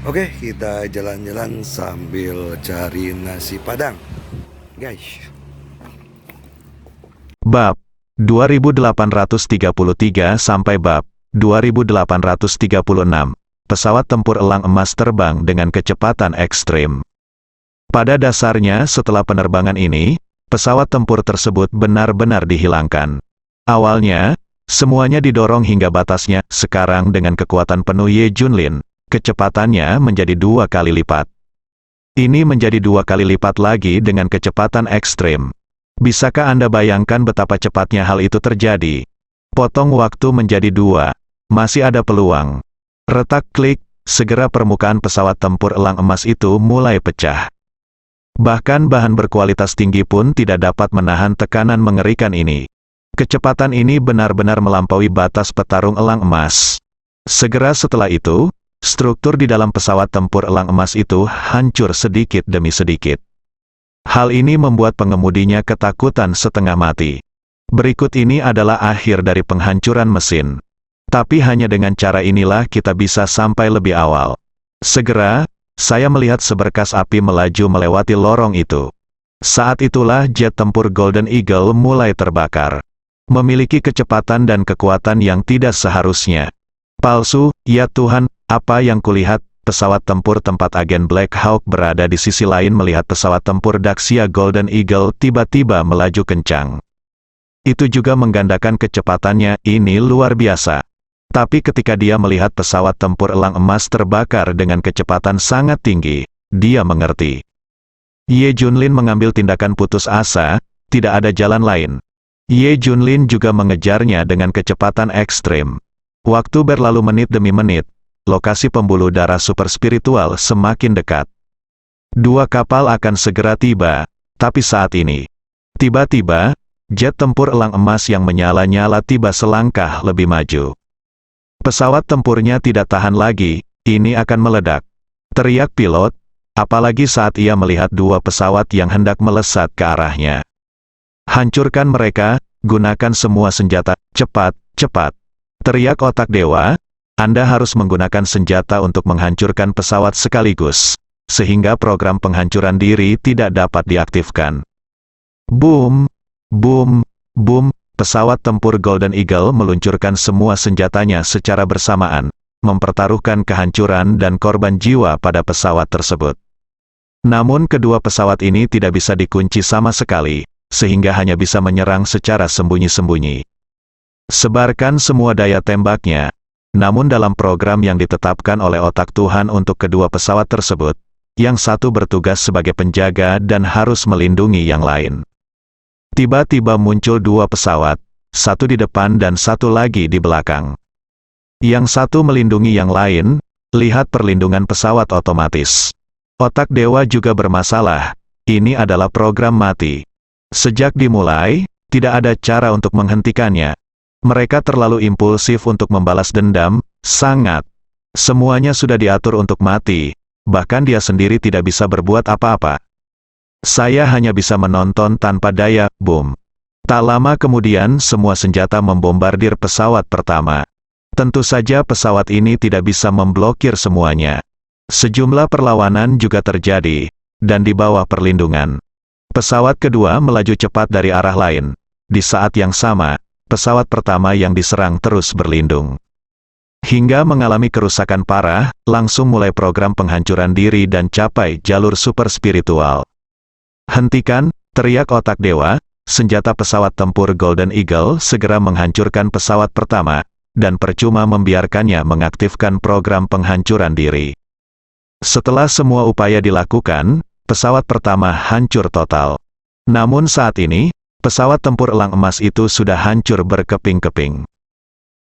Oke, kita jalan-jalan sambil cari nasi Padang, guys. Bab 2833 sampai bab 2836. Pesawat tempur elang emas terbang dengan kecepatan ekstrim. Pada dasarnya setelah penerbangan ini, pesawat tempur tersebut benar-benar dihilangkan. Awalnya, semuanya didorong hingga batasnya. Sekarang dengan kekuatan penuh Ye Junlin, kecepatannya menjadi 2 kali lipat. Ini menjadi 2 kali lipat lagi dengan kecepatan ekstrim. Bisakah Anda bayangkan betapa cepatnya hal itu terjadi? Potong waktu menjadi 2. Masih ada peluang. Retak klik, segera permukaan pesawat tempur elang emas itu mulai pecah. Bahkan bahan berkualitas tinggi pun tidak dapat menahan tekanan mengerikan ini. Kecepatan ini benar-benar melampaui batas petarung elang emas. Segera setelah itu, struktur di dalam pesawat tempur elang emas itu hancur sedikit demi sedikit. Hal ini membuat pengemudinya ketakutan setengah mati. Berikut ini adalah akhir dari penghancuran mesin. Tapi hanya dengan cara inilah kita bisa sampai lebih awal. Segera, saya melihat seberkas api melaju melewati lorong itu. Saat itulah jet tempur Golden Eagle mulai terbakar. Memiliki kecepatan dan kekuatan yang tidak seharusnya. Palsu, ya Tuhan, apa yang kulihat? Pesawat tempur tempat agen Black Hawk berada di sisi lain melihat pesawat tempur Daxia Golden Eagle tiba-tiba melaju kencang. Itu juga menggandakan kecepatannya, ini luar biasa. Tapi ketika dia melihat pesawat tempur elang emas terbakar dengan kecepatan sangat tinggi, dia mengerti. Ye Junlin mengambil tindakan putus asa, tidak ada jalan lain. Ye Junlin juga mengejarnya dengan kecepatan ekstrim. Waktu berlalu menit demi menit, lokasi pembuluh darah super spiritual semakin dekat. 2 kapal akan segera tiba, tapi saat ini, tiba-tiba, jet tempur elang emas yang menyala-nyala tiba selangkah lebih maju. Pesawat tempurnya tidak tahan lagi, ini akan meledak. Teriak pilot, apalagi saat ia melihat 2 pesawat yang hendak melesat ke arahnya. Hancurkan mereka, gunakan semua senjata, cepat, cepat. Teriak otak dewa, Anda harus menggunakan senjata untuk menghancurkan pesawat sekaligus, sehingga program penghancuran diri tidak dapat diaktifkan. Boom, boom, boom. Pesawat tempur Golden Eagle meluncurkan semua senjatanya secara bersamaan, mempertaruhkan kehancuran dan korban jiwa pada pesawat tersebut. Namun kedua pesawat ini tidak bisa dikunci sama sekali, sehingga hanya bisa menyerang secara sembunyi-sembunyi. Sebarkan semua daya tembaknya, namun dalam program yang ditetapkan oleh otak Tuhan untuk kedua pesawat tersebut, yang satu bertugas sebagai penjaga dan harus melindungi yang lain. Tiba-tiba muncul 2 pesawat, satu di depan dan satu lagi di belakang. Yang satu melindungi yang lain, lihat perlindungan pesawat otomatis. Otak dewa juga bermasalah, ini adalah program mati. Sejak dimulai, tidak ada cara untuk menghentikannya. Mereka terlalu impulsif untuk membalas dendam, sangat. Semuanya sudah diatur untuk mati, bahkan dia sendiri tidak bisa berbuat apa-apa. Saya hanya bisa menonton tanpa daya, boom. Tak lama kemudian semua senjata membombardir pesawat pertama. Tentu saja pesawat ini tidak bisa memblokir semuanya. Sejumlah perlawanan juga terjadi, dan di bawah perlindungan. Pesawat kedua melaju cepat dari arah lain. Di saat yang sama, pesawat pertama yang diserang terus berlindung. Hingga mengalami kerusakan parah, langsung mulai program penghancuran diri dan capai jalur super spiritual. Hentikan, teriak otak dewa, senjata pesawat tempur Golden Eagle segera menghancurkan pesawat pertama, dan percuma membiarkannya mengaktifkan program penghancuran diri. Setelah semua upaya dilakukan, pesawat pertama hancur total. Namun saat ini, pesawat tempur elang emas itu sudah hancur berkeping-keping.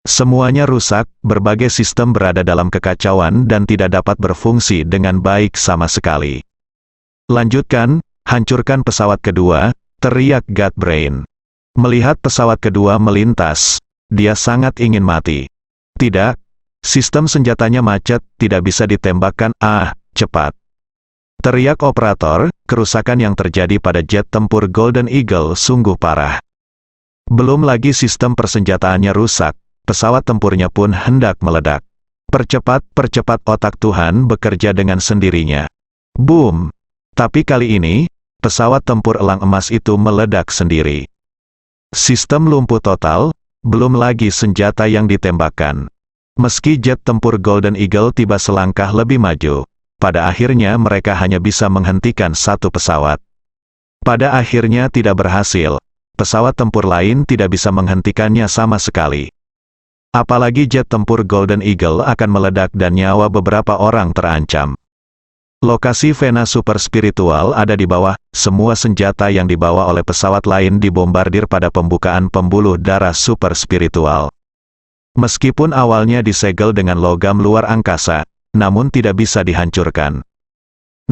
Semuanya rusak, berbagai sistem berada dalam kekacauan dan tidak dapat berfungsi dengan baik sama sekali. Lanjutkan. Hancurkan pesawat kedua, teriak Godbrain. Melihat pesawat kedua melintas, dia sangat ingin mati. Tidak, sistem senjatanya macet, tidak bisa ditembakkan, cepat. Teriak operator, kerusakan yang terjadi pada jet tempur Golden Eagle sungguh parah. Belum lagi sistem persenjataannya rusak, pesawat tempurnya pun hendak meledak. Percepat, percepat, otak Tuhan bekerja dengan sendirinya. Boom! Tapi kali ini, pesawat tempur elang emas itu meledak sendiri. Sistem lumpuh total, belum lagi senjata yang ditembakkan. Meski jet tempur Golden Eagle tiba selangkah lebih maju, pada akhirnya mereka hanya bisa menghentikan satu pesawat. Pada akhirnya tidak berhasil, pesawat tempur lain tidak bisa menghentikannya sama sekali. Apalagi jet tempur Golden Eagle akan meledak dan nyawa beberapa orang terancam. Lokasi Vena super spiritual ada di bawah, semua senjata yang dibawa oleh pesawat lain dibombardir pada pembukaan pembuluh darah super spiritual. Meskipun awalnya disegel dengan logam luar angkasa, namun tidak bisa dihancurkan.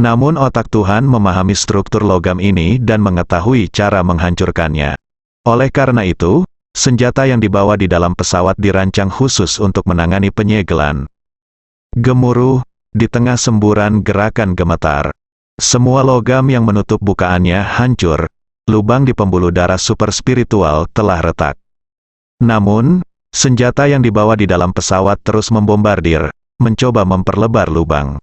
Namun otak Tuhan memahami struktur logam ini dan mengetahui cara menghancurkannya. Oleh karena itu, senjata yang dibawa di dalam pesawat dirancang khusus untuk menangani penyegelan. Gemuruh, di tengah semburan gerakan gemetar. Semua logam yang menutup bukaannya hancur, lubang di pembuluh darah super spiritual telah retak. Namun, senjata yang dibawa di dalam pesawat terus membombardir, mencoba memperlebar lubang.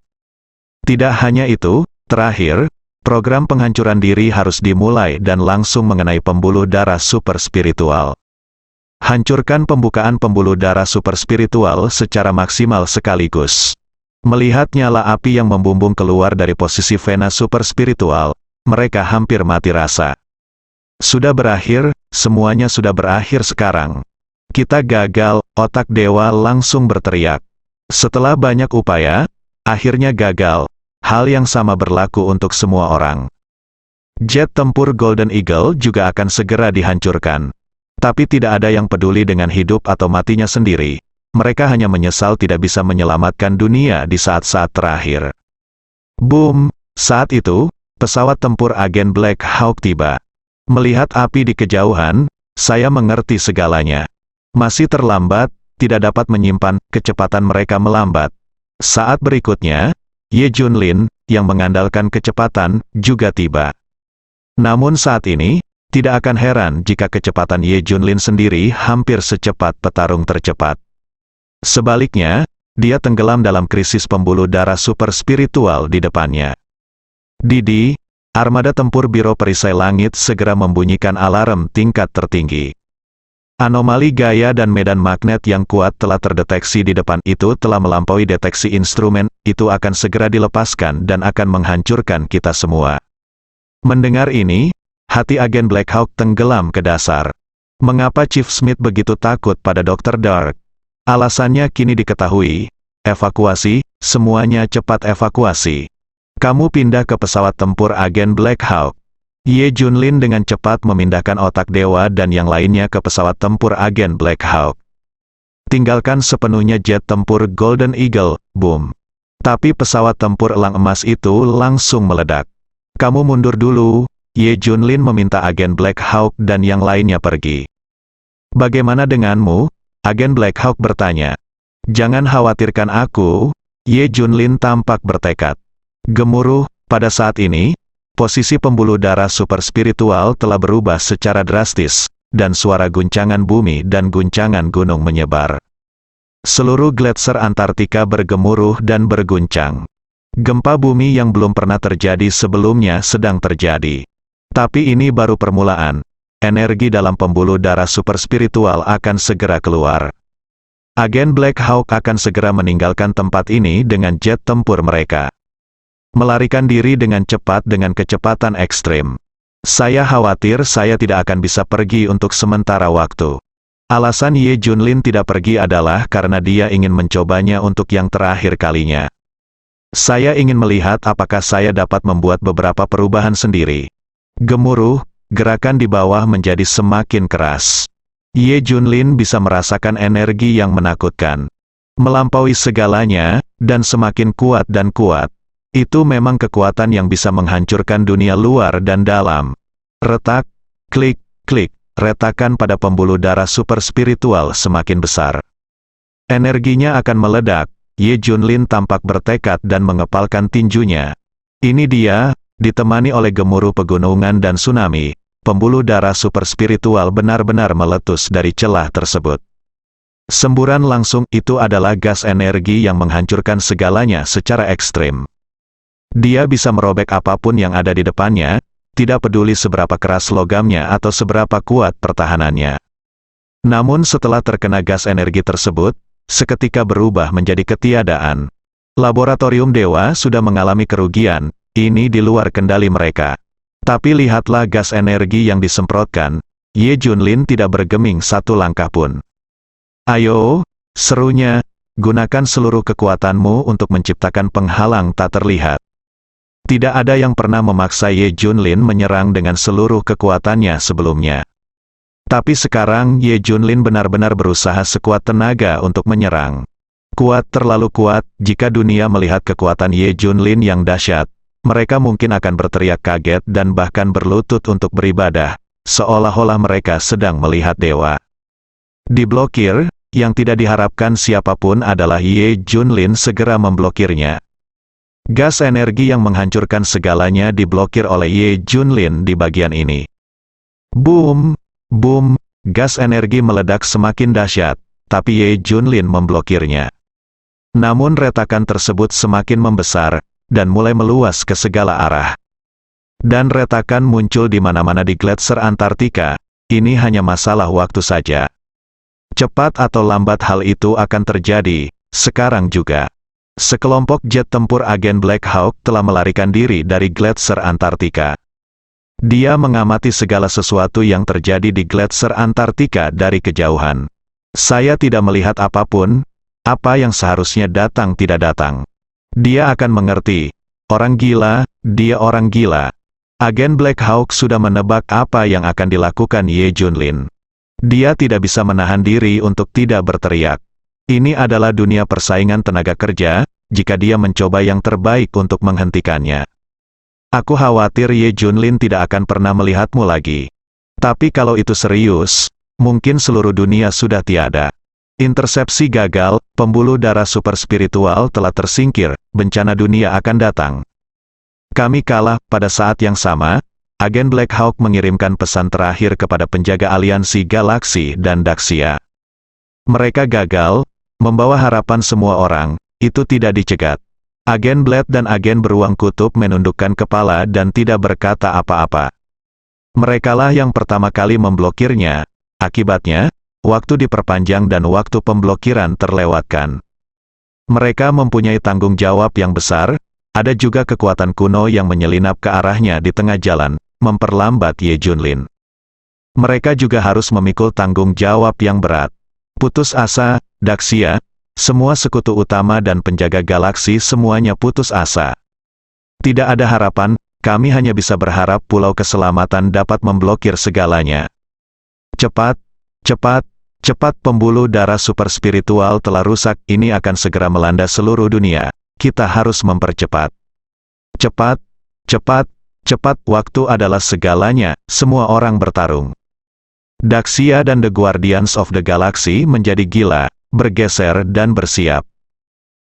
Tidak hanya itu, terakhir, program penghancuran diri harus dimulai dan langsung mengenai pembuluh darah super spiritual. Hancurkan pembukaan pembuluh darah super spiritual secara maksimal sekaligus. Melihat nyala api yang membumbung keluar dari posisi Vena super spiritual, mereka hampir mati rasa. Sudah berakhir, semuanya sudah berakhir sekarang. Kita gagal, otak dewa langsung berteriak. Setelah banyak upaya, akhirnya gagal. Hal yang sama berlaku untuk semua orang. Jet tempur Golden Eagle juga akan segera dihancurkan. Tapi tidak ada yang peduli dengan hidup atau matinya sendiri. Mereka hanya menyesal tidak bisa menyelamatkan dunia di saat-saat terakhir. Boom! Saat itu, pesawat tempur agen Black Hawk tiba. Melihat api di kejauhan, saya mengerti segalanya. Masih terlambat, tidak dapat menyimpan, kecepatan mereka melambat. Saat berikutnya, Ye Junlin, yang mengandalkan kecepatan, juga tiba. Namun saat ini, tidak akan heran jika kecepatan Ye Junlin sendiri hampir secepat petarung tercepat. Sebaliknya, dia tenggelam dalam krisis pembuluh darah super spiritual di depannya. Didi, armada tempur Biro Perisai Langit segera membunyikan alarm tingkat tertinggi. Anomali gaya dan medan magnet yang kuat telah terdeteksi di depan itu telah melampaui deteksi instrumen, itu akan segera dilepaskan dan akan menghancurkan kita semua. Mendengar ini, hati agen Black Hawk tenggelam ke dasar. Mengapa Chief Smith begitu takut pada Dr. Dark? Alasannya kini diketahui. Evakuasi, semuanya cepat evakuasi. Kamu pindah ke pesawat tempur agen Black Hawk. Ye Junlin dengan cepat memindahkan otak dewa dan yang lainnya ke pesawat tempur agen Black Hawk. Tinggalkan sepenuhnya jet tempur Golden Eagle, boom. Tapi pesawat tempur elang emas itu langsung meledak. Kamu mundur dulu, Ye Junlin meminta agen Black Hawk dan yang lainnya pergi. Bagaimana denganmu? Agen Black Hawk bertanya. Jangan khawatirkan aku, Ye Junlin tampak bertekad. Gemuruh, pada saat ini, posisi pembuluh darah super spiritual telah berubah secara drastis, dan suara guncangan bumi dan guncangan gunung menyebar. Seluruh gletser Antartika bergemuruh dan berguncang. Gempa bumi yang belum pernah terjadi sebelumnya sedang terjadi. Tapi ini baru permulaan. Energi dalam pembuluh darah super spiritual akan segera keluar. Agen Black Hawk akan segera meninggalkan tempat ini dengan jet tempur mereka. Melarikan diri dengan cepat dengan kecepatan ekstrim. Saya khawatir saya tidak akan bisa pergi untuk sementara waktu. Alasan Ye Junlin tidak pergi adalah karena dia ingin mencobanya untuk yang terakhir kalinya. Saya ingin melihat apakah saya dapat membuat beberapa perubahan sendiri. Gemuruh, gerakan di bawah menjadi semakin keras. Ye Junlin bisa merasakan energi yang menakutkan. Melampaui segalanya, dan semakin kuat dan kuat. Itu memang kekuatan yang bisa menghancurkan dunia luar dan dalam. Retak, klik, klik, retakan pada pembuluh darah super spiritual semakin besar. Energinya akan meledak, Ye Junlin tampak bertekad dan mengepalkan tinjunya. Ini dia, ditemani oleh gemuruh pegunungan dan tsunami, pembuluh darah super spiritual benar-benar meletus dari celah tersebut. Semburan langsung itu adalah gas energi yang menghancurkan segalanya secara ekstrim. Dia bisa merobek apapun yang ada di depannya, tidak peduli seberapa keras logamnya atau seberapa kuat pertahanannya. Namun setelah terkena gas energi tersebut, seketika berubah menjadi ketiadaan. Laboratorium Dewa sudah mengalami kerugian, ini di luar kendali mereka. Tapi lihatlah gas energi yang disemprotkan, Ye Junlin tidak bergeming satu langkah pun. Ayo, serunya, gunakan seluruh kekuatanmu untuk menciptakan penghalang tak terlihat. Tidak ada yang pernah memaksa Ye Junlin menyerang dengan seluruh kekuatannya sebelumnya. Tapi sekarang Ye Junlin benar-benar berusaha sekuat tenaga untuk menyerang. Kuat, terlalu kuat. Jika dunia melihat kekuatan Ye Junlin yang dahsyat, mereka mungkin akan berteriak kaget dan bahkan berlutut untuk beribadah, seolah-olah mereka sedang melihat dewa. Diblokir, yang tidak diharapkan siapapun adalah Ye Junlin segera memblokirnya. Gas energi yang menghancurkan segalanya diblokir oleh Ye Junlin di bagian ini. Boom! Boom! Gas energi meledak semakin dahsyat, tapi Ye Junlin memblokirnya. Namun retakan tersebut semakin membesar, dan mulai meluas ke segala arah. Dan retakan muncul di mana-mana di gletser Antartika, ini hanya masalah waktu saja. Cepat atau lambat hal itu akan terjadi, sekarang juga. Sekelompok jet tempur agen Black Hawk telah melarikan diri dari gletser Antartika. Dia mengamati segala sesuatu yang terjadi di gletser Antartika dari kejauhan. Saya tidak melihat apapun, apa yang seharusnya datang tidak datang. Dia akan mengerti. Orang gila, dia orang gila. Agen Black Hawk sudah menebak apa yang akan dilakukan Ye Junlin. Dia tidak bisa menahan diri untuk tidak berteriak. Ini adalah dunia persaingan tenaga kerja, jika dia mencoba yang terbaik untuk menghentikannya. Aku khawatir Ye Junlin tidak akan pernah melihatmu lagi. Tapi kalau itu serius, mungkin seluruh dunia sudah tiada. Intersepsi gagal, pembuluh darah super spiritual telah tersingkir, bencana dunia akan datang. Kami kalah. Pada saat yang sama, agen Black Hawk mengirimkan pesan terakhir kepada penjaga aliansi galaksi dan Daxia. Mereka gagal, membawa harapan semua orang, itu tidak dicegat. Agen Blade dan agen beruang kutub menundukkan kepala dan tidak berkata apa-apa. Merekalah yang pertama kali memblokirnya, akibatnya, waktu diperpanjang dan waktu pemblokiran terlewatkan. Mereka mempunyai tanggung jawab yang besar, ada juga kekuatan kuno yang menyelinap ke arahnya di tengah jalan, memperlambat Ye Junlin. Mereka juga harus memikul tanggung jawab yang berat. Putus asa, Daxia, semua sekutu utama dan penjaga galaksi semuanya putus asa. Tidak ada harapan, kami hanya bisa berharap Pulau Keselamatan dapat memblokir segalanya. Cepat, cepat, cepat, pembuluh darah super spiritual telah rusak, ini akan segera melanda seluruh dunia. Kita harus mempercepat. Cepat, cepat, cepat, waktu adalah segalanya, semua orang bertarung. Daxia dan The Guardians of the Galaxy menjadi gila, bergeser dan bersiap.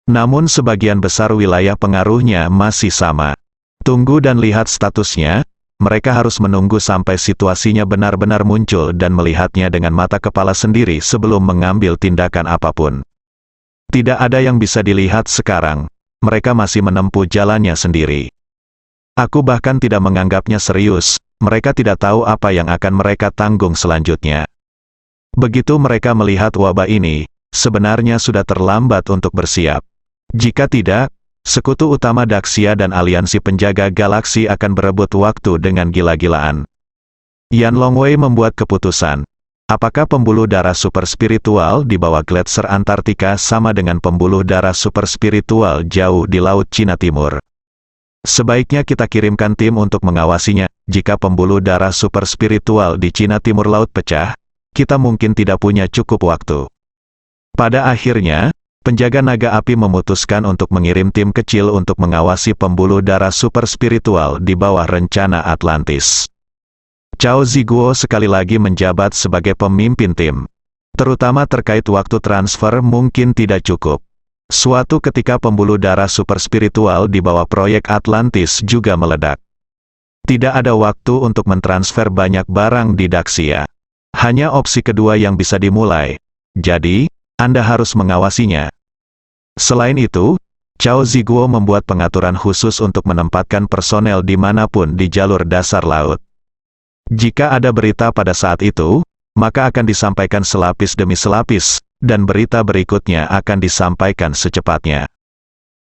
Namun sebagian besar wilayah pengaruhnya masih sama. Tunggu dan lihat statusnya, mereka harus menunggu sampai situasinya benar-benar muncul dan melihatnya dengan mata kepala sendiri sebelum mengambil tindakan apapun. Tidak ada yang bisa dilihat sekarang, mereka masih menempuh jalannya sendiri. Aku bahkan tidak menganggapnya serius, mereka tidak tahu apa yang akan mereka tanggung selanjutnya. Begitu mereka melihat wabah ini, sebenarnya sudah terlambat untuk bersiap. Jika tidak, sekutu utama Daxia dan aliansi penjaga galaksi akan berebut waktu dengan gila-gilaan. Yan Longwei membuat keputusan. Apakah pembuluh darah super spiritual di bawah gletser Antartika sama dengan pembuluh darah super spiritual jauh di Laut Cina Timur? Sebaiknya kita kirimkan tim untuk mengawasinya. Jika pembuluh darah super spiritual di Cina Timur Laut pecah, kita mungkin tidak punya cukup waktu. Pada akhirnya, penjaga naga api memutuskan untuk mengirim tim kecil untuk mengawasi pembuluh darah super spiritual di bawah rencana Atlantis. Cao Ziguo sekali lagi menjabat sebagai pemimpin tim. Terutama terkait waktu transfer mungkin tidak cukup. Suatu ketika pembuluh darah super spiritual di bawah proyek Atlantis juga meledak. Tidak ada waktu untuk mentransfer banyak barang di Daxia. Hanya opsi kedua yang bisa dimulai. Jadi, Anda harus mengawasinya. Selain itu, Cao Ziguo membuat pengaturan khusus untuk menempatkan personel dimanapun di jalur dasar laut. Jika ada berita pada saat itu, maka akan disampaikan selapis demi selapis, dan berita berikutnya akan disampaikan secepatnya.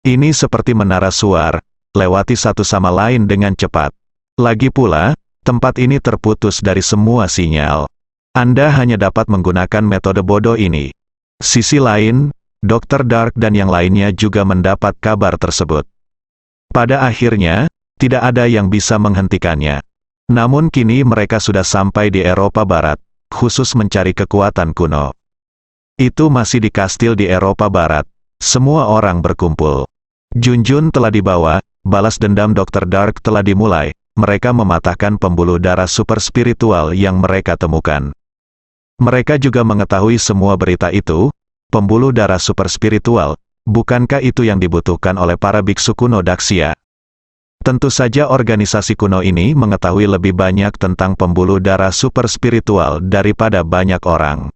Ini seperti menara suar, lewati satu sama lain dengan cepat. Lagi pula, tempat ini terputus dari semua sinyal. Anda hanya dapat menggunakan metode bodoh ini. Sisi lain, Dr. Dark dan yang lainnya juga mendapat kabar tersebut. Pada akhirnya, tidak ada yang bisa menghentikannya. Namun kini mereka sudah sampai di Eropa Barat, khusus mencari kekuatan kuno. Itu masih di kastil di Eropa Barat. Semua orang berkumpul. Junjun telah dibawa, balas dendam Dr. Dark telah dimulai. Mereka mematahkan pembuluh darah super spiritual yang mereka temukan. Mereka juga mengetahui semua berita itu. Pembuluh darah super spiritual, bukankah itu yang dibutuhkan oleh para biksu kuno Daxia? Tentu saja organisasi kuno ini mengetahui lebih banyak tentang pembuluh darah super spiritual daripada banyak orang.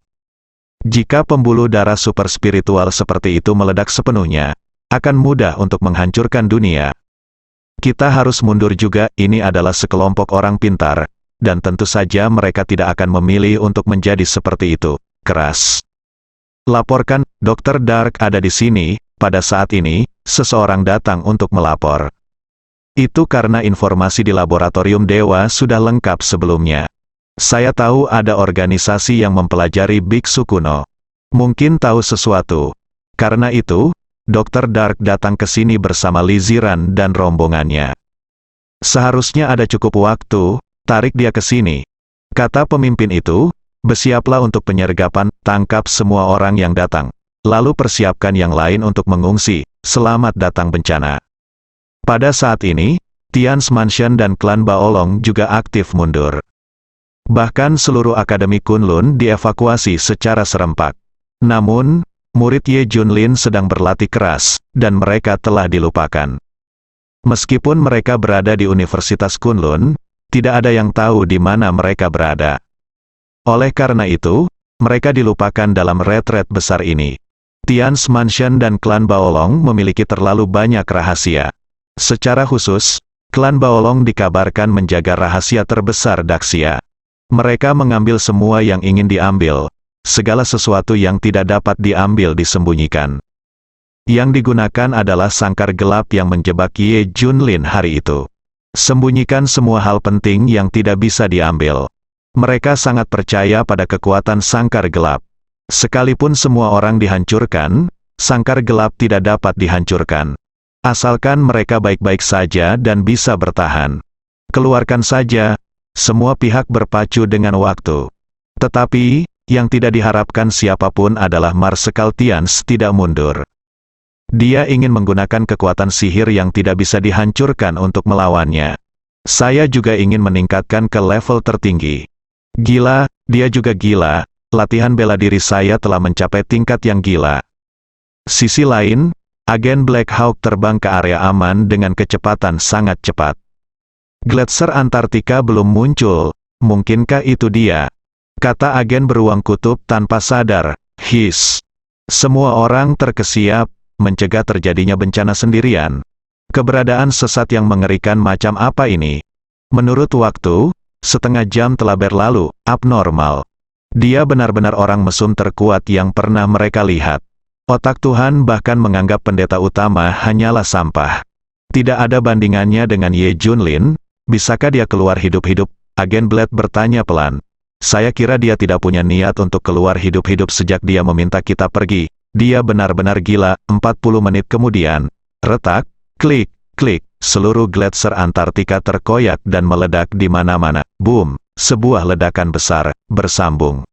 Jika pembuluh darah super spiritual seperti itu meledak sepenuhnya, akan mudah untuk menghancurkan dunia. Kita harus mundur juga, ini adalah sekelompok orang pintar, dan tentu saja mereka tidak akan memilih untuk menjadi seperti itu, keras. Laporkan, Dr. Dark ada di sini. Pada saat ini, seseorang datang untuk melapor. Itu karena informasi di laboratorium Dewa sudah lengkap sebelumnya. Saya tahu ada organisasi yang mempelajari biksu kuno. Mungkin tahu sesuatu. Karena itu, Dr. Dark datang ke sini bersama Liziran dan rombongannya. Seharusnya ada cukup waktu, tarik dia ke sini. Kata pemimpin itu. Bersiaplah untuk penyergapan, tangkap semua orang yang datang. Lalu persiapkan yang lain untuk mengungsi, selamat datang bencana. Pada saat ini, Tian's Mansion dan klan Baolong juga aktif mundur. Bahkan seluruh Akademi Kunlun dievakuasi secara serempak. Namun, murid Ye Junlin sedang berlatih keras, dan mereka telah dilupakan. Meskipun mereka berada di Universitas Kunlun, tidak ada yang tahu di mana mereka berada. Oleh karena itu, mereka dilupakan dalam retret besar ini. Tian's Mansion dan klan Baolong memiliki terlalu banyak rahasia. Secara khusus, klan Baolong dikabarkan menjaga rahasia terbesar Daxia. Mereka mengambil semua yang ingin diambil. Segala sesuatu yang tidak dapat diambil disembunyikan. Yang digunakan adalah sangkar gelap yang menjebak Ye Junlin hari itu. Sembunyikan semua hal penting yang tidak bisa diambil. Mereka sangat percaya pada kekuatan sangkar gelap. Sekalipun semua orang dihancurkan, sangkar gelap tidak dapat dihancurkan. Asalkan mereka baik-baik saja dan bisa bertahan. Keluarkan saja, semua pihak berpacu dengan waktu. Tetapi, yang tidak diharapkan siapapun adalah Marsekal Tians tidak mundur. Dia ingin menggunakan kekuatan sihir yang tidak bisa dihancurkan untuk melawannya. Saya juga ingin meningkatkan ke level tertinggi. Gila, dia juga gila, latihan bela diri saya telah mencapai tingkat yang gila. Sisi lain, agen Black Hawk terbang ke area aman dengan kecepatan sangat cepat. Gletser Antartika belum muncul, mungkinkah itu dia? Kata agen beruang kutub tanpa sadar, his. Semua orang terkesiap, mencegah terjadinya bencana sendirian. Keberadaan sesat yang mengerikan macam apa ini? Menurut waktu, setengah jam telah berlalu, abnormal. Dia benar-benar orang mesum terkuat yang pernah mereka lihat. Otak Tuhan bahkan menganggap pendeta utama hanyalah sampah. Tidak ada bandingannya dengan Ye Junlin, bisakah dia keluar hidup-hidup? Agen Blade bertanya pelan. Saya kira dia tidak punya niat untuk keluar hidup-hidup sejak dia meminta kita pergi. Dia benar-benar gila. 40 menit kemudian, retak, klik, klik. Seluruh gletser Antartika terkoyak dan meledak di mana-mana. Boom! Sebuah ledakan besar, bersambung.